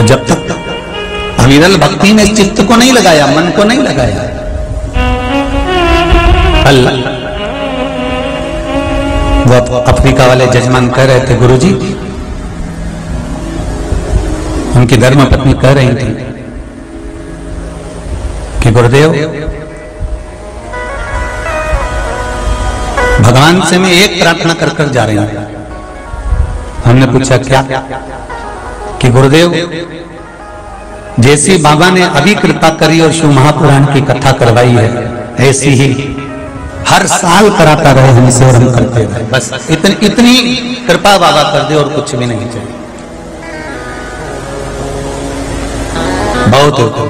और जब तक अविरल भक्ति ने चित्त को नहीं लगाया, मन को नहीं लगाया, अल्लाह। वो अफ्रीका वाले जजमान कह रहे थे, गुरुजी, उनकी धर्म पत्नी कह रही थी कि गुरुदेव, भगवान से मैं एक प्रार्थना कर कर जा रही हूं। हमने पूछा क्या? कि गुरुदेव, जैसी बाबा ने अभी कृपा करी और शिव महापुराण की कथा करवाई है, ऐसी ही हर साल कराता रहे हमसे और हम करते रहे। बस इतनी कृपा बाबा कर दे और कुछ भी नहीं चाहिए। बहुत होते।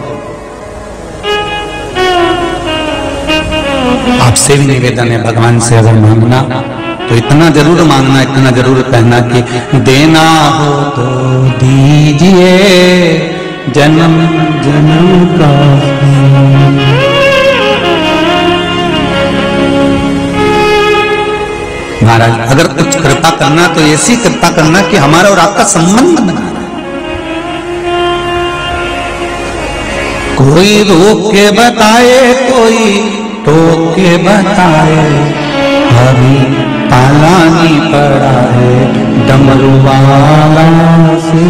आपसे भी निवेदन है, भगवान से अगर मांगना तो इतना जरूर मांगना, इतना जरूर कहना कि देना हो तो दीजिए जन्म जन्म का। महाराज, अगर कुछ कृपा करना तो ऐसी कृपा करना कि हमारा और आपका संबंध बना। कोई रोक के बताए, कोई टोक के बताए, अभी ताला नहीं पड़ा है डमरू वाला से,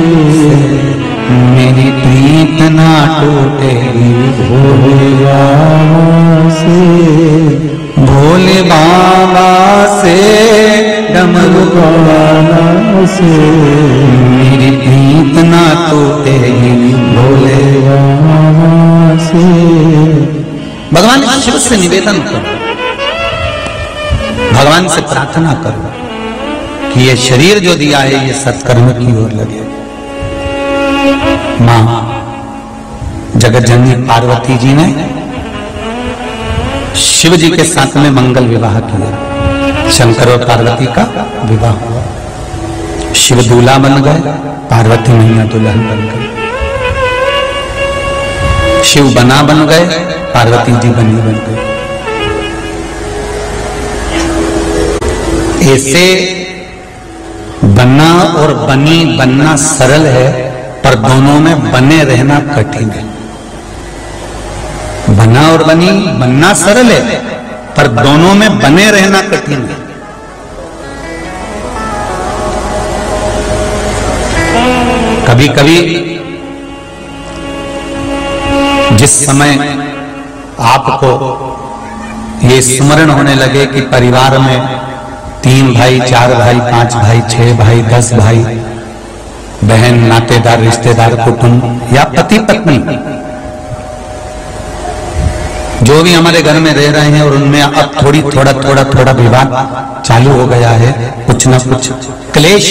मेरी प्रीत ना टूटेगी भोले बाबा से, भोले बाबा से, डमरू वाला से, मेरी प्रीत ना टूटेगी भोले बाबा से। भगवान शिव से निवेदन करो, भगवान से प्रार्थना करो कि ये शरीर जो दिया है ये सत्कर्म की ओर लगे। मां जगत जननी पार्वती जी ने शिव जी के साथ में मंगल विवाह किया। शंकर और पार्वती का विवाह हुआ। शिव दूल्हा बन गए, पार्वती मैया दुल्हन बन गई। शिव बना बन गए, पार्वती जी बनी बन गई। ऐसे बना और बनी बनना सरल है, पर दोनों में बने रहना कठिन है। बना और बनी बनना सरल है, पर दोनों में बने रहना कठिन है। कभी कभी जिस समय आपको ये स्मरण होने लगे कि परिवार में 3 भाई, 4 भाई, 5 भाई, 6 भाई, 10 भाई, बहन, नातेदार, रिश्तेदार, कुटुंब या पति पत्नी, जो भी हमारे घर में रह रहे हैं और उनमें अब थोड़ा विवाद चालू हो गया है, कुछ ना कुछ क्लेश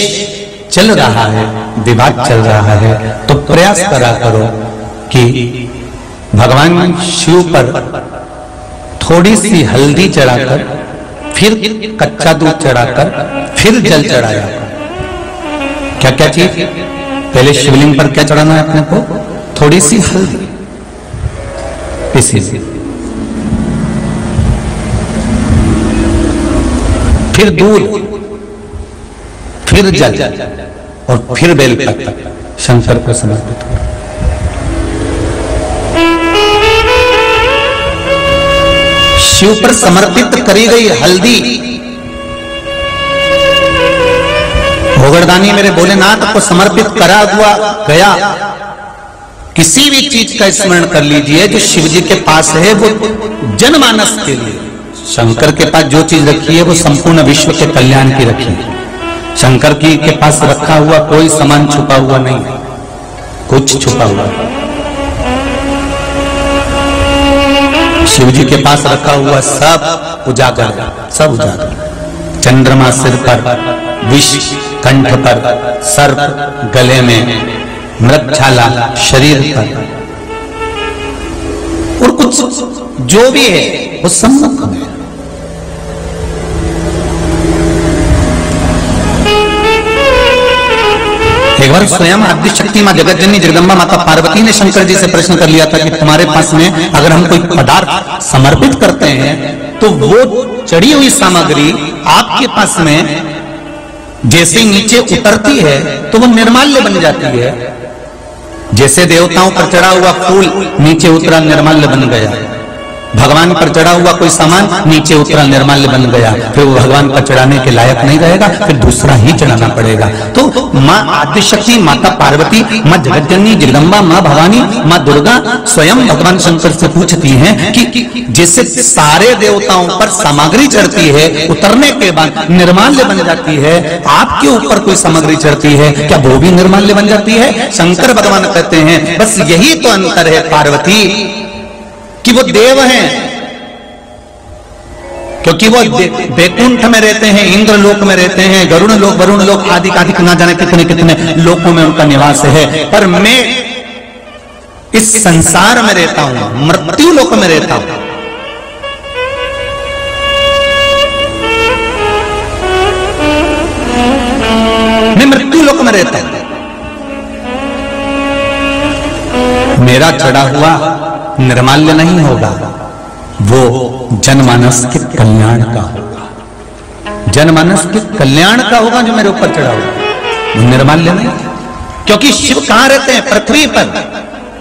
चल रहा है, विवाद चल रहा है, तो प्रयास करा करो कि भगवान शिव पर थोड़ी सी हल्दी चढ़ाकर, फिर कच्चा दूध चढ़ाकर, फिर जल चढ़ाया। क्या क्या चीज? पहले शिवलिंग पर क्या चढ़ाना है अपने को? थोड़ी सी हल्दी, इसी फिर दूध, फिर जल और फिर बेलपत्र शंकर को समर्पित करो। शिव पर समर्पित करी गई हल्दी, भोगरदानी मेरे भोलेनाथ को समर्पित करा हुआ गया। किसी भी चीज का स्मरण कर लीजिए जो शिव जी के पास है, वो जनमानस के लिए। शंकर के पास जो चीज रखी है वो संपूर्ण विश्व के कल्याण की रखी है। शंकर की के पास रखा हुआ कोई सामान छुपा हुआ नहीं है, कुछ छुपा हुआ है। शिव जी के पास रखा हुआ सब उजागर, सब उजागर। चंद्रमा सिर पर, विष कंठ पर, सर्प गले में, मृगछाला शरीर पर, और कुछ जो भी है वो सम्मुख में। एक बार स्वयं आदिशक्ति मां जगत जननी जगदम्बा माता पार्वती ने शंकर जी से प्रश्न कर लिया था कि तुम्हारे पास में अगर हम कोई पदार्थ समर्पित करते हैं तो वो चढ़ी हुई सामग्री आपके पास में जैसे नीचे उतरती है तो वो निर्माल्य बन जाती है, जैसे देवताओं पर चढ़ा हुआ फूल नीचे उतरा निर्माल्य बन गया, भगवान पर चढ़ा हुआ कोई सामान नीचे उतरा निर्माल्य बन गया, फिर वो भगवान पर चढ़ाने के लायक नहीं रहेगा, फिर दूसरा ही चढ़ाना पड़ेगा। तो माँ आदिशक्ति, माता पार्वती, माँ जगतजननी जगदम्बा, माँ भवानी, माँ दुर्गा स्वयं भगवान शंकर से पूछती हैं कि जैसे सारे देवताओं पर सामग्री चढ़ती है, उतरने के बाद निर्माल्य बन जाती है, आपके ऊपर कोई सामग्री चढ़ती है, क्या वो भी निर्माल्य बन जाती है? शंकर भगवान कहते हैं बस यही तो अंतर है पार्वती, कि वो देव हैं, क्योंकि वो वैकुंठ में रहते हैं, इंद्र लोक में रहते हैं, गरुड़ लोक, वरुण लोक आदि आदि ना जाने कितने कितने लोकों में उनका निवास है। पर मैं इस संसार में रहता हूं, मृत्यु लोक में रहता हूं। मैं मृत्यु लोक में रहता हूं। मेरा चढ़ा हुआ निर्माल्य नहीं होगा, वो जनमानस के कल्याण का होगा, जनमानस के कल्याण का होगा जो मेरे ऊपर चढ़ा होगा, वो निर्माल्य नहीं। क्योंकि शिव कहां रहते हैं? पृथ्वी पर।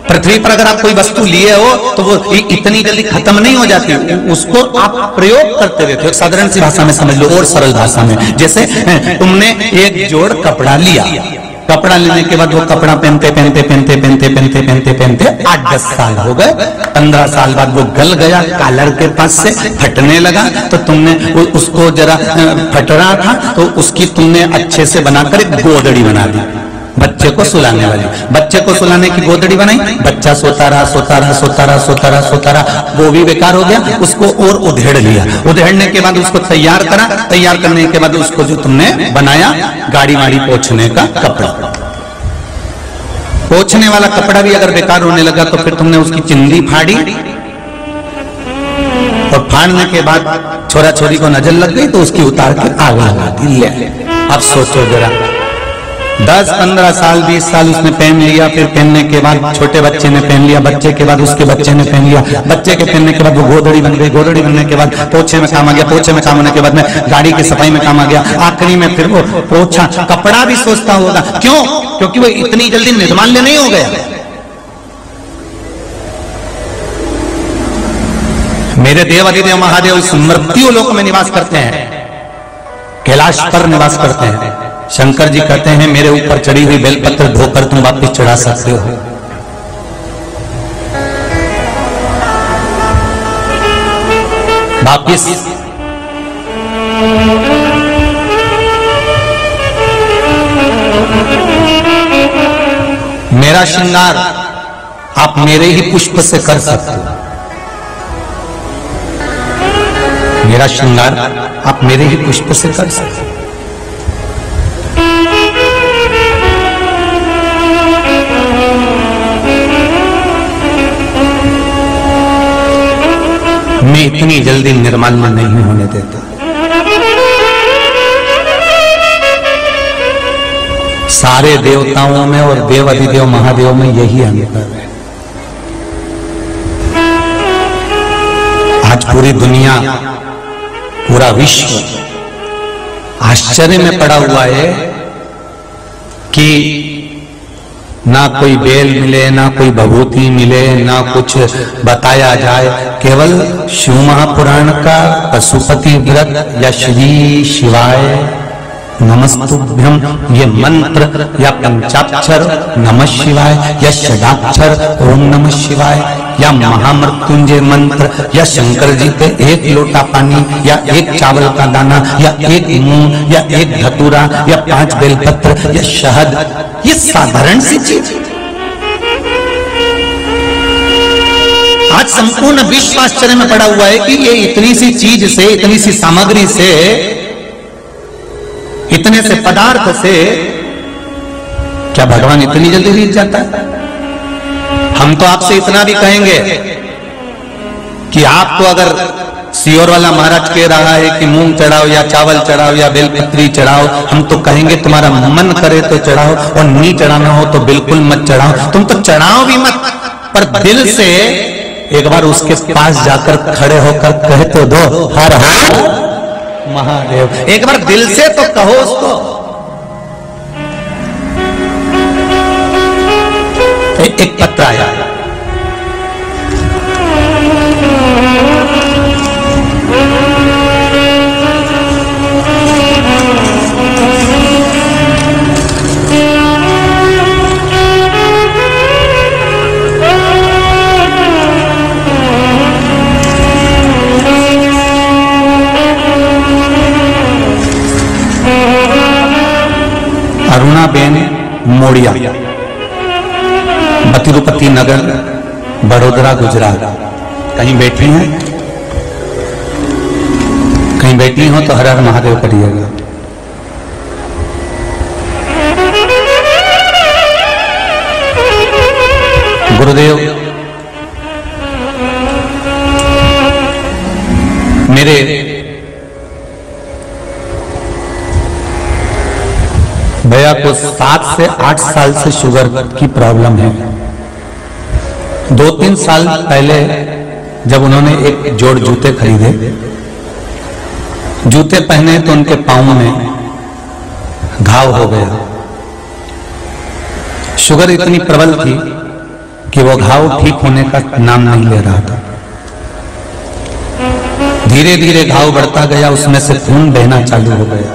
पृथ्वी पर अगर आप कोई वस्तु लिए हो तो वो इतनी जल्दी खत्म नहीं हो जाती, उसको आप प्रयोग करते रहते हो। साधारण सी भाषा में समझ लो और सरल भाषा में, जैसे तुमने एक जोड़ कपड़ा लिया, कपड़ा लेने के बाद वो कपड़ा पहनते पहनते पहनते पहनते पहनते पहनते पहनते 8-10 साल हो गए, 15 साल बाद वो गल गया, कॉलर के पास से फटने लगा, तो तुमने उसको जरा फट रहा था तो उसकी तुमने अच्छे से बनाकर एक गोदड़ी बना दी, बच्चे को सुलाने वाली। बच्चे को सुलाने की गोदड़ी बनाई, बच्चा सोता रहा सोता रहा सोता रहा सोता रहा सोता रहा, वो भी बेकार हो गया, उसको और उधेड़ लिया। उधेड़ने के बाद उसको तैयार करा, तैयार करने के बाद उसको जो तुमने बनाया गाड़ी वाड़ी पोंछने का कपड़ा, पोंछने वाला कपड़ा भी अगर बेकार होने लगा तो फिर तुमने उसकी चिंदी फाड़ी, और फाड़ने के बाद छोरा छोरी को नजर लग गई तो उसकी उतार के आग लगा दी। ले अब सोचो जरा, 10-15 साल 20 साल उसने पहन लिया, फिर पहनने के बाद छोटे बच्चे ने पहन लिया, बच्चे के बाद उसके बच्चे ने पहन लिया, बच्चे के पहनने के बाद वो गोदड़ी बन गई, गोदड़ी बनने के बाद पोछे में काम आ गया, पोछे में काम होने के बाद में गाड़ी की सफाई में काम आ गया, आखिरी में फिर वो पोछा कपड़ा भी सोचता होगा। क्यों? क्योंकि वो इतनी जल्दी निर्माल्य नहीं हो गया। मेरे देव अधिदेव महादेव इस मृत्यु लोक में निवास करते हैं, कैलाश पर निवास करते हैं। शंकर जी कहते हैं मेरे ऊपर चढ़ी हुई बेलपत्र धोकर तुम वापिस चढ़ा सकते हो। वापिस मेरा श्रृंगार आप मेरे ही पुष्प से कर सकते हो, मेरा श्रृंगार आप मेरे ही पुष्प से कर सकते हो। मैं इतनी जल्दी निर्माल्य नहीं होने देता। सारे देवताओं में और देव अधिदेव महादेव में यही अंतर है। आज पूरी दुनिया, पूरा विश्व आश्चर्य में पड़ा हुआ है कि ना कोई बेल मिले, ना कोई भभूति मिले, ना कुछ बताया जाए। केवल शिव महापुराण का पशुपति व्रत या श्री शिवाय नमस्तुभ्यम ये मंत्र या पंचाक्षर नमः शिवाय या षडाक्षर ओम नमः शिवाय या महामृत्युंजय मंत्र या शंकर जी पे 1 लोटा पानी या 1 चावल का दाना या 1 मूंग या 1 धतूरा या 5 बेलपत्र या शहद, ये साधारण सी चीज। आज संपूर्ण विश्व आश्चर्य में पड़ा हुआ है कि ये इतनी सी चीज से, इतनी सी सामग्री से, इतने से पदार्थ से क्या भगवान इतनी जल्दी रीझ जाता है? हम तो आपसे इतना भी कहेंगे कि आपको अगर सियोर वाला महाराज कह रहा है कि मूंग चढ़ाओ या चावल चढ़ाओ या बेलपत्री चढ़ाओ, हम तो कहेंगे तुम्हारा मन करे तो चढ़ाओ और नहीं चढ़ाना हो तो बिल्कुल मत चढ़ाओ। तुम तो चढ़ाओ भी मत, पर दिल से एक बार उसके पास जाकर खड़े होकर कह तो दो हर हर महादेव, एक बार दिल से तो कहो उसको। एक पत्र आया। अरुणाबेन मोड़िया, तिरुपति नगर, बड़ोदरा, गुजरात। कहीं बैठी हैं? कहीं बैठी हो तो हर हर महादेव करिएगा। गुरुदेव, मेरे भैया को 7 से 8 साल से शुगर की प्रॉब्लम है। 2-3 साल पहले जब उन्होंने एक जोड़ जूते खरीदे, जूते पहने तो उनके पांव में घाव हो गया। शुगर इतनी प्रबल थी कि वो घाव ठीक होने का नाम नहीं ले रहा था। धीरे धीरे घाव बढ़ता गया, उसमें से खून बहना चालू हो गया।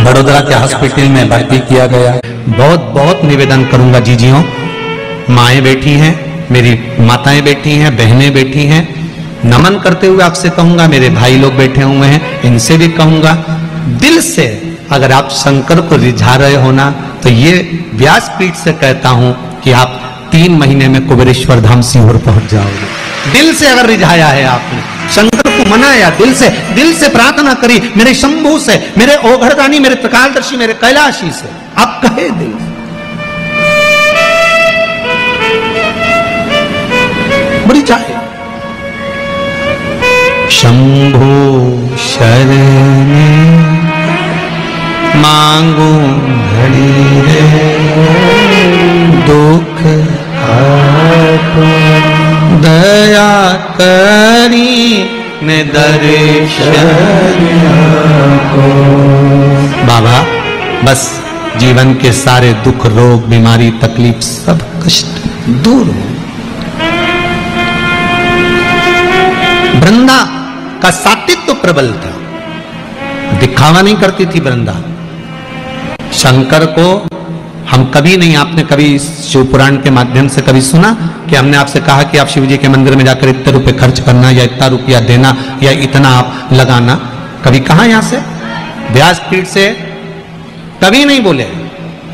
बड़ोदरा के हॉस्पिटल में भर्ती किया गया। बहुत बहुत निवेदन करूंगा जीजियों, माएं बैठी हैं, मेरी माताएं बैठी हैं, बहनें बैठी हैं, नमन करते हुए आपसे कहूंगा, मेरे भाई लोग बैठे हुए हैं, इनसे भी कहूंगा, दिल से अगर आप शंकर को रिझा रहे हो ना, तो ये व्यासपीठ से कहता हूं कि आप 3 महीने में कुबेरेश्वर धाम सीहोर पहुंच जाओगे। दिल से अगर रिझाया है आपने, शंकर को मनाया, दिल से प्रार्थना करी, मेरे शंभू से, मेरे ओघड़दानी, मेरे त्रिकालदर्शी, मेरे कैलाशी से आप कहे दिल से, बड़ी चाहे शंभो शरण मांगू घड़ी रे, दुख दया करी ने दर्शन को। बाबा बस जीवन के सारे दुख, रोग, बीमारी, तकलीफ, सब कष्ट दूर हो। वृंदा का सात्वित्व प्रबल था, दिखावा नहीं करती थी वृंदा। शंकर को हम कभी नहीं, आपने कभी शिव पुराण के माध्यम से कभी सुना कि हमने आपसे कहा कि आप शिव जी के मंदिर में जाकर इतने रुपए खर्च करना, या इतना रुपया देना, या इतना आप लगाना? कभी कहा यहां से व्यासपीठ से कभी नहीं बोले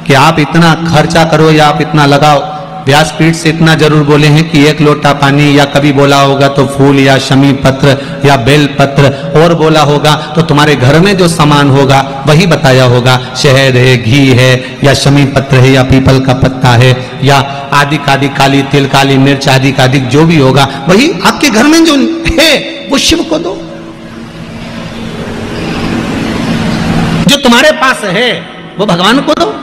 कि आप इतना खर्चा करो या आप इतना लगाओ। व्यासपीठ से इतना जरूर बोले हैं कि 1 लोटा पानी, या कभी बोला होगा तो फूल या शमी पत्र या बेल पत्र, और बोला होगा तो तुम्हारे घर में जो सामान होगा वही बताया होगा, शहद है, घी है, या शमी पत्र है, या पीपल का पत्ता है, या आदि कादि, काली तिल, काली मिर्च आदि कादि जो भी होगा वही आपके घर में जो है वो शिव को दो। जो तुम्हारे पास है वो भगवान को दो,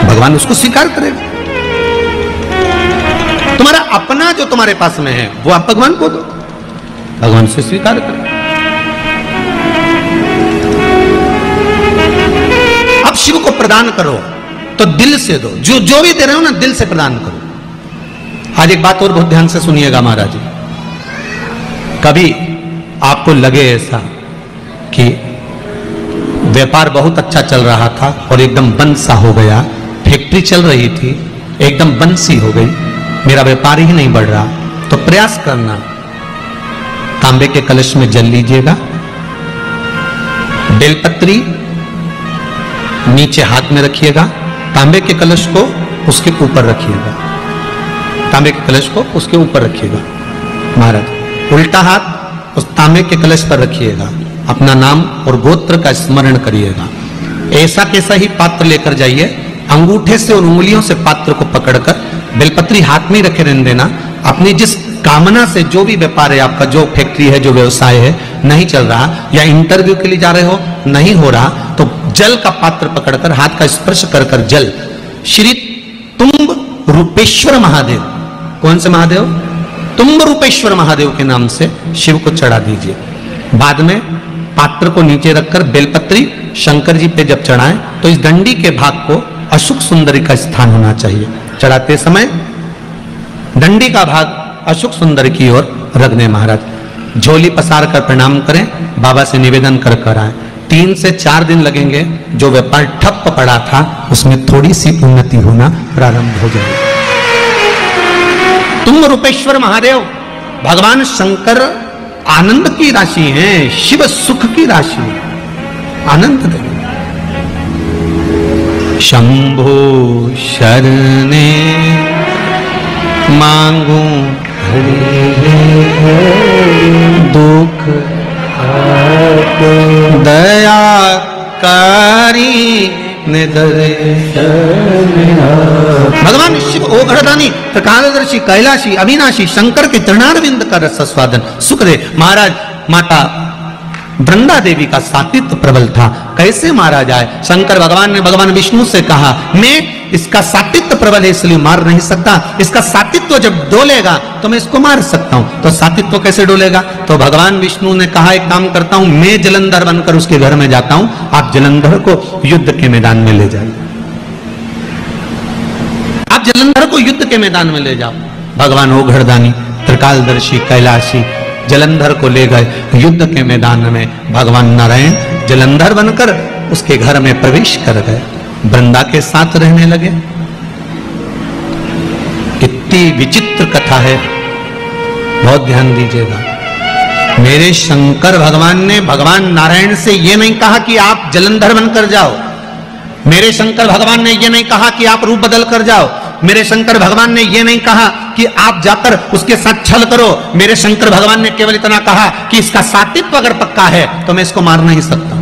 भगवान उसको स्वीकार करेगा। तुम्हारा अपना जो तुम्हारे पास में है वो आप भगवान को दो, भगवान से स्वीकार करेगा। अब शिव को प्रदान करो तो दिल से दो, जो भी दे रहे हो ना दिल से प्रदान करो। आज एक बात और बहुत ध्यान से सुनिएगा महाराज जी, कभी आपको लगे ऐसा कि व्यापार बहुत अच्छा चल रहा था और एकदम बंद सा हो गया, फैक्ट्री चल रही थी एकदम बंद सी हो गई, मेरा व्यापार ही नहीं बढ़ रहा, तो प्रयास करना, तांबे के कलश में जल लीजिएगा, बेलपत्री नीचे हाथ में रखिएगा, तांबे के कलश को उसके ऊपर रखिएगा, तांबे के कलश को उसके ऊपर रखिएगा महाराज, उल्टा हाथ उस तांबे के कलश पर रखिएगा, अपना नाम और गोत्र का स्मरण करिएगा। ऐसा कैसा ही पात्र लेकर जाइए, अंगूठे से और उंगलियों से पात्र को पकड़कर बेलपत्री हाथ में रखे रहने देना। अपनी जिस कामना से जो भी व्यापार है आपका, जो फैक्ट्री है, जो व्यवसाय है नहीं चल रहा, या इंटरव्यू के लिए जा रहे हो नहीं हो रहा, तो जल का पात्र पकड़कर हाथ का स्पर्श कर कर जल श्री तुम्ब रूपेश्वर महादेव, कौन से महादेव? तुम्ब रूपेश्वर महादेव के नाम से शिव को चढ़ा दीजिए। बाद में पात्र को नीचे रखकर बेलपत्री शंकर जी पे जब चढ़ाएं तो इस डंडी के भाग को अशुक सुंदरी का स्थान होना चाहिए। चढ़ाते समय डंडी का भाग अशुक सुंदरी की ओर रख दें महाराज। झोली पसार कर प्रणाम करें, बाबा से निवेदन कर आए। 3 से 4 दिन लगेंगे, जो व्यापार ठप पड़ा था उसमें थोड़ी सी उन्नति होना प्रारंभ हो जाएगी। तुम रूपेश्वर महादेव भगवान शंकर आनंद की राशि हैं, शिव सुख की राशि है, आनंद देंगे। शंभो शरणे मांगू दुख दया कारी भगवान शिव ओघड़दानी त्रिकालदर्शी कैलाशी अविनाशी शंकर के चरणारविंद का रस स्वादन सुख दे। महाराज माता वृंदा देवी का सातित्व प्रबल था, कैसे मारा जाए? शंकर भगवान ने भगवान विष्णु से कहा, मैं इसका सातित्व प्रबल है इसलिए मार नहीं सकता, इसका सातित्व जब डोलेगा तो मैं इसको मार सकता हूं। तो सातित्व कैसे डोलेगा? तो भगवान विष्णु ने कहा, एक काम करता हूं, मैं जलंधर बनकर उसके घर में जाता हूं, आप जलंधर को युद्ध के मैदान में ले जाइए। आप जलंधर को युद्ध के मैदान में ले जाओ। भगवान ओघड़दानी त्रिकालदर्शी कैलाशी जलंधर को ले गए युद्ध के मैदान में। भगवान नारायण जलंधर बनकर उसके घर में प्रवेश कर गए, वृंदा के साथ रहने लगे। इतनी विचित्र कथा है, बहुत ध्यान दीजिएगा। मेरे शंकर भगवान ने भगवान नारायण से यह नहीं कहा कि आप जलंधर बनकर जाओ, मेरे शंकर भगवान ने यह नहीं कहा कि आप रूप बदल कर जाओ, मेरे शंकर भगवान ने यह नहीं कहा कि आप जाकर उसके साथ छल करो। मेरे शंकर भगवान ने केवल इतना कहा कि इसका सातित्व अगर पक्का है तो मैं इसको मार नहीं सकता।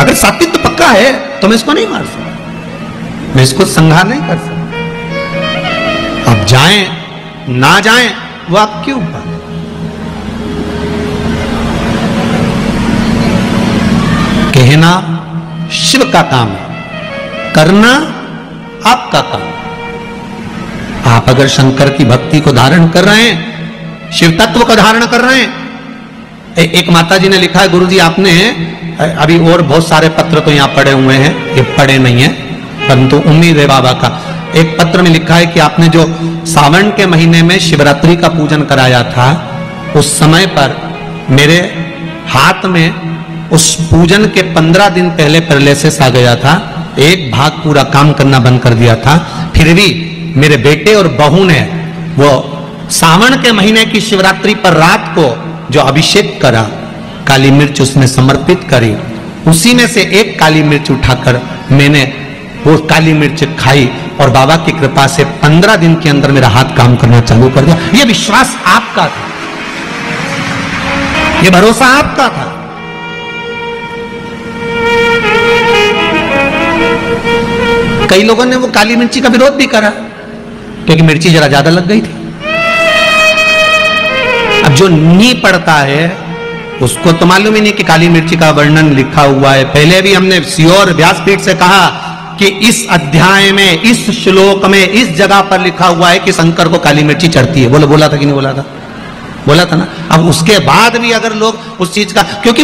अगर सातित्व पक्का है तो मैं इसको नहीं मार सकता, मैं इसको संहार नहीं कर सकता। अब जाएं ना जाएं वो आपके ऊपर। कहना शिव का काम है, करना आपका काम। आप अगर शंकर की भक्ति को धारण कर रहे हैं, शिव तत्व को धारण कर रहे हैं। एक माता जी ने लिखा है, गुरुजी आपने अभी और बहुत सारे पत्र तो यहां पड़े हुए हैं, ये पढ़े नहीं है परंतु उम्मीद है बाबा का। एक पत्र में लिखा है कि आपने जो सावन के महीने में शिवरात्रि का पूजन कराया था, उस समय पर मेरे हाथ में उस पूजन के 15 दिन पहले पैरालिसिस आ गया था, एक भाग पूरा काम करना बंद कर दिया था। फिर भी मेरे बेटे और बहू ने वो सावन के महीने की शिवरात्रि पर रात को जो अभिषेक करा, काली मिर्च उसमें समर्पित करी, उसी में से एक काली मिर्च उठाकर मैंने वो काली मिर्च खाई और बाबा की कृपा से 15 दिन के अंदर मेरा हाथ काम करना चालू कर दिया। ये विश्वास आपका था, ये भरोसा आपका था। कई लोगों ने वो काली मिर्ची का विरोध भी करा क्योंकि मिर्ची जरा ज्यादा लग गई थी। अब जो नी पड़ता है उसको तो मालूम ही नहीं कि काली मिर्ची का वर्णन लिखा हुआ है। पहले भी हमने सियोर व्यासपीठ से कहा कि इस अध्याय में, इस श्लोक में, इस जगह पर लिखा हुआ है कि शंकर को काली मिर्ची चढ़ती है। बोला था कि नहीं बोला था? बोला था ना। अब उसके बाद भी अगर लोग उस चीज का, क्योंकि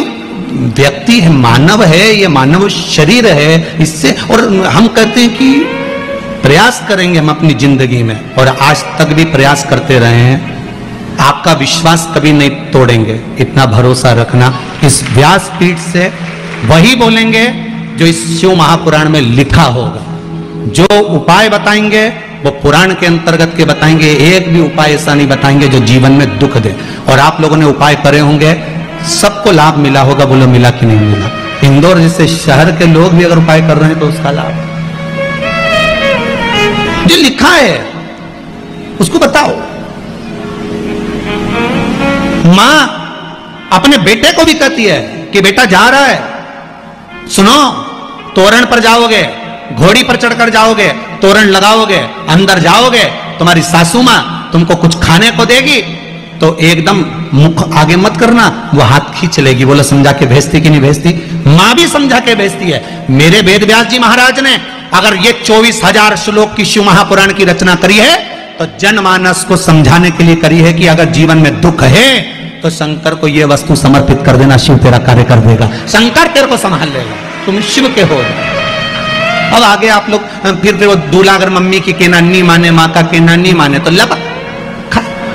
व्यक्ति है, मानव है, ये मानव शरीर है, इससे और हम कहते हैं कि प्रयास करेंगे हम अपनी जिंदगी में, और आज तक भी प्रयास करते रहे हैं। आपका विश्वास कभी नहीं तोड़ेंगे, इतना भरोसा रखना। इस व्यासपीठ से वही बोलेंगे जो इस शिव महापुराण में लिखा होगा। जो उपाय बताएंगे वो पुराण के अंतर्गत के बताएंगे, एक भी उपाय ऐसा नहीं बताएंगे जो जीवन में दुख दे। और आप लोगों ने उपाय करे होंगे, सबको लाभ मिला होगा। बोलो मिला कि नहीं मिला? इंदौर जैसे शहर के लोग भी अगर उपाय कर रहे हैं तो उसका लाभ जो लिखा है उसको बताओ। मां अपने बेटे को भी कहती है कि बेटा जा रहा है, सुनो, तोरण पर जाओगे, घोड़ी पर चढ़कर जाओगे, तोरण लगाओगे, अंदर जाओगे, तुम्हारी सासू मां तुमको कुछ खाने को देगी तो एकदम मुख आगे मत करना, वो हाथ खींच लेगी। बोलो समझा के भेजती कि नहीं भेजती? मां भी समझा के भेजती है। मेरे वेद व्यास जी महाराज ने अगर ये 24,000 श्लोक की शिव महापुराण की रचना करी है तो जनमानस को समझाने के लिए करी है कि अगर जीवन में दुख है तो शंकर को ये वस्तु समर्पित कर देना, शिव तेरा कार्य कर देगा, शंकर तेरे को संभाल लेगा। तुम शिव के हो। अब आगे आप लोग फिर वो दूल्हा अगर मम्मी की कहना नहीं माने, माँ का कहना नहीं माने तो लब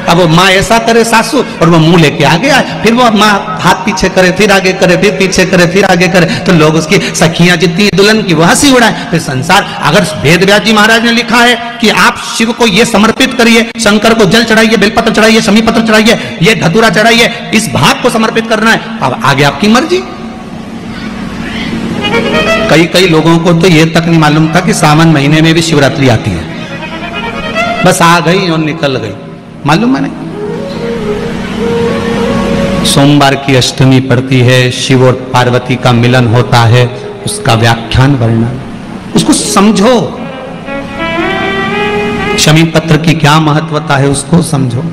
अब वो माँ ऐसा करे सासू और वो मुंह लेके आगे आए, फिर वो माँ हाथ पीछे करे, फिर आगे करे, फिर पीछे करे, फिर आगे करे, तो लोग उसकी सखियां जितनी दुल्हन की वो हंसी उड़ाए। फिर संसार, अगर वेद व्यास जी महाराज ने लिखा है कि आप शिव को ये समर्पित करिए, शंकर को जल चढ़ाइए, बेलपत्र चढ़ाइए, शमी पत्र चढ़ाइए, ये धतूरा चढ़ाइए, इस भाग को समर्पित करना है, अब आगे आपकी मर्जी। कई लोगों को तो ये तक नहीं मालूम था कि सावन महीने में भी शिवरात्रि आती है, बस आ गई और निकल गई, मालूम है नहीं। सोमवार की अष्टमी पड़ती है, शिव और पार्वती का मिलन होता है, उसका व्याख्यान वर्णन, उसको समझो। शमी पत्र की क्या महत्वता है उसको समझो,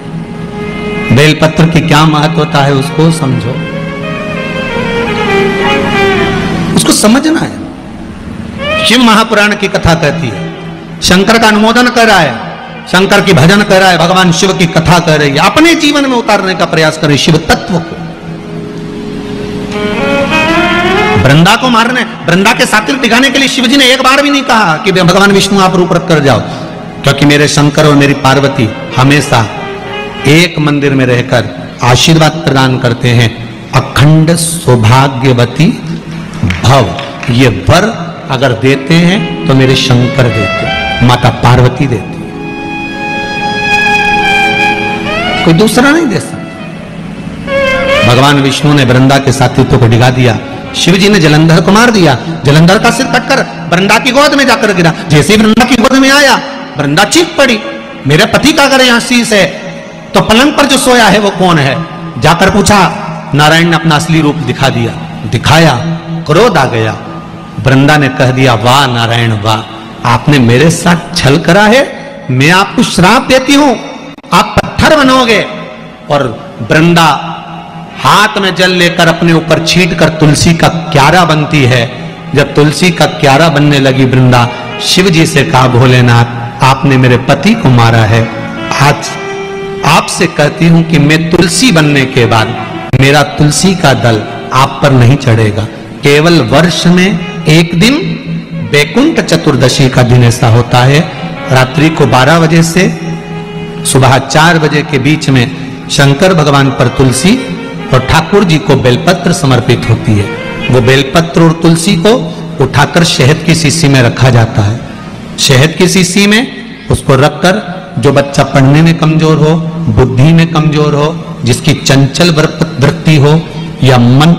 बेलपत्र की क्या महत्वता है उसको समझो, उसको समझना है। शिव महापुराण की कथा कहती है, शंकर का अनुमोदन कर रहा है, शंकर की भजन कर रहा है, भगवान शिव की कथा कर रही है, अपने जीवन में उतारने का प्रयास करे शिव तत्व को। वृंदा को मारने, वृंदा के सातिर टिकाने के लिए शिवजी ने एक बार भी नहीं कहा कि भगवान विष्णु आप रूप रख कर जाओ, क्योंकि मेरे शंकर और मेरी पार्वती हमेशा एक मंदिर में रहकर आशीर्वाद प्रदान करते हैं, अखंड सौभाग्यवती भव। ये वर अगर देते हैं तो मेरे शंकर देते हैं, माता पार्वती देती, कोई दूसरा नहीं दे सकता। भगवान विष्णु ने वृंदा के साथित्व को डिगा दिया, शिवजी ने जलंधर को मार दिया, जलंधर का सिर कटकर वृंदा की गोद में जाकर गिरा। जैसे ही वृंदा की गोद में आया, वृंदा चीख पड़ी, मेरे पति का अगर यहां शीश है तो पलंग पर जो सोया है वो कौन है? जाकर पूछा, नारायण ने अपना असली रूप दिखा दिया, दिखाया, क्रोध आ गया। वृंदा ने कह दिया, वाह नारायण वाह, आपने मेरे साथ छल करा है, मैं आपको श्राप देती हूं, आप पत्थर बनोगे। और वृंदा हाथ में जल लेकर अपने ऊपर छींटकर तुलसी का क्यारा बनती है। जब तुलसी का क्यारा बनने लगी वृंदा, शिव जी से कहा, भोलेनाथ आपने मेरे पति को मारा है, आज आपसे कहती हूं कि मैं तुलसी बनने के बाद मेरा तुलसी का दल आप पर नहीं चढ़ेगा। केवल वर्ष में एक दिन बैकुंठ चतुर्दशी का दिन ऐसा होता है, रात्रि को 12 बजे से सुबह 4 बजे के बीच में शंकर भगवान पर तुलसी और ठाकुर जी को बेलपत्र समर्पित होती है। वो बेलपत्र और तुलसी को उठाकर शहद की शीशी में रखा जाता है। शहद की शीशी में उसको रखकर जो बच्चा पढ़ने में कमजोर हो, बुद्धि में कमजोर हो, जिसकी चंचल वृत्ति हो या मन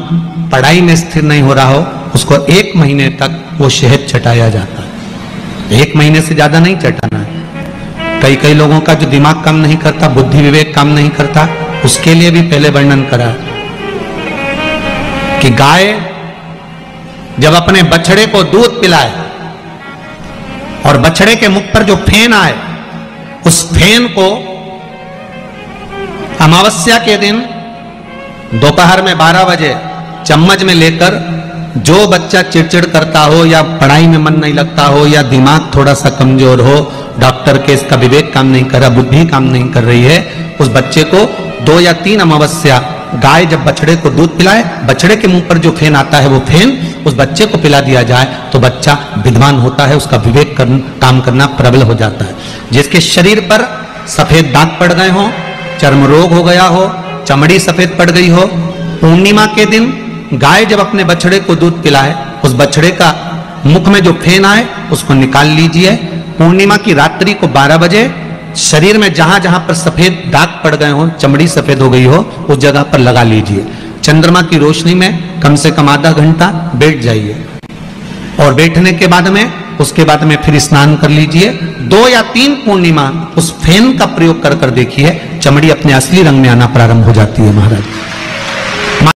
पढ़ाई में स्थिर नहीं हो रहा हो, उसको 1 महीने तक वो शहद चटाया जाता है। 1 महीने से ज्यादा नहीं चटाना है। कई लोगों का जो दिमाग काम नहीं करता, बुद्धि विवेक काम नहीं करता, उसके लिए भी पहले वर्णन करा कि गाय जब अपने बछड़े को दूध पिलाए और बछड़े के मुख पर जो फेन आए, उस फेन को अमावस्या के दिन दोपहर में 12 बजे चम्मच में लेकर, जो बच्चा चिड़चिड़ करता हो या पढ़ाई में मन नहीं लगता हो या दिमाग थोड़ा सा कमजोर हो, डॉक्टर के इसका विवेक काम नहीं कर रहा, बुद्धि काम नहीं कर रही है, उस बच्चे को 2 या 3 अमावस्या गाय जब बछड़े को दूध पिलाए, बछड़े के मुंह पर जो फेन आता है वो फेन उस बच्चे को पिला दिया जाए तो बच्चा विद्वान होता है, उसका विवेक काम करना प्रबल हो जाता है। जिसके शरीर पर सफेद दाग पड़ गए हो, चर्म रोग हो गया हो, चमड़ी सफेद पड़ गई हो, पूर्णिमा के दिन गाय जब अपने बछड़े को दूध पिलाए, उस बछड़े का मुख में जो फेन आए उसको निकाल लीजिए। पूर्णिमा की रात्रि को 12 बजे शरीर में जहां जहां पर सफेद दाग पड़ गए हो, चमड़ी सफेद हो गई हो, उस जगह पर लगा लीजिए। चंद्रमा की रोशनी में कम से कम आधा घंटा बैठ जाइए और बैठने के बाद में उसके बाद में फिर स्नान कर लीजिए। 2 या 3 पूर्णिमा उस फेन का प्रयोग कर देखिए, चमड़ी अपने असली रंग में आना प्रारंभ हो जाती है महाराज।